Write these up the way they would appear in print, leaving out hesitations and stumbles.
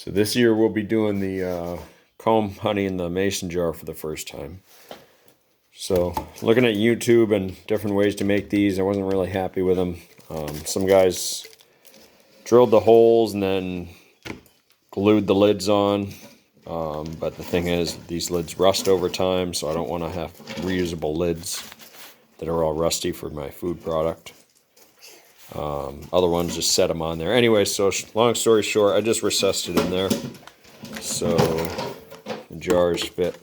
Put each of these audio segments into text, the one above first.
So this year we'll be doing the comb honey in the mason jar for the first time. So looking at YouTube and different ways to make these, I wasn't really happy with them. Some guys drilled the holes and then glued the lids on. But the thing is, these lids rust over time, so I don't want to have reusable lids that are all rusty for my food product. Other ones just set them on there. Anyway, so long story short, I just recessed it in there. So the jars fit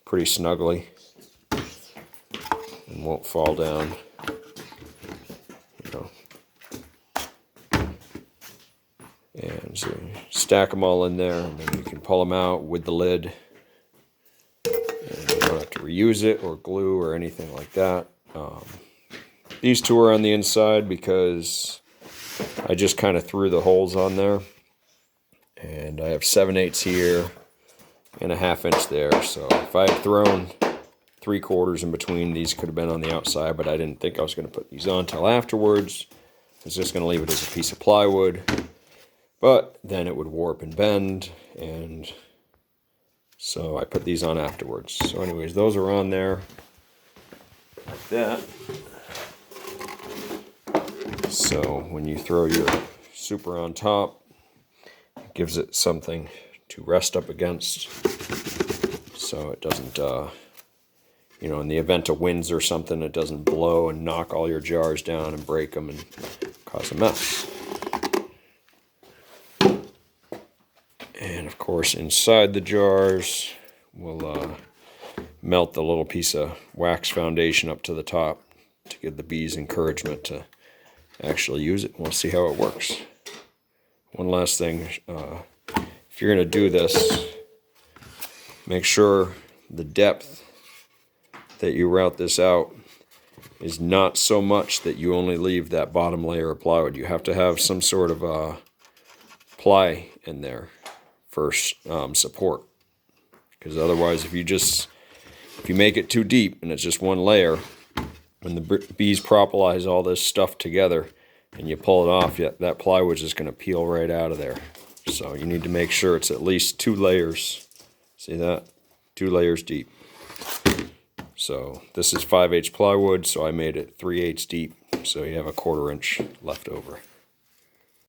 pretty snugly and won't fall down. You know. And so stack them all in there, and then you can pull them out with the lid. And you don't have to reuse it or glue or anything like that. These two are on the inside because I just kind of threw the holes on there. And I have 7/8 here and a 1/2 inch there. So if I had thrown 3/4 in between, these could have been on the outside, but I didn't think I was going to put these on until afterwards. I was just going to leave it as a piece of plywood. But then it would warp and bend, and so I put these on afterwards. So anyways, those are on there like that. So when you throw your super on top, it gives it something to rest up against, so it doesn't, you know, in the event of winds or something, it doesn't blow and knock all your jars down and break them and cause a mess. And of course, inside the jars, we'll melt the little piece of wax foundation up to the top to give the bees encouragement to actually use it. We'll see how it works. One last thing, if you're going to do this, make sure the depth that you route this out is not so much that you only leave that bottom layer of plywood. You have to have some sort of ply in there for support, because otherwise if you make it too deep and it's just one layer, when the bees propolize all this stuff together and you pull it off, that plywood is just going to peel right out of there. So you need to make sure it's at least 2 layers. See that? 2 layers deep. So this is 5/8 plywood, so I made it 3/8 deep, so you have a 1/4 inch left over.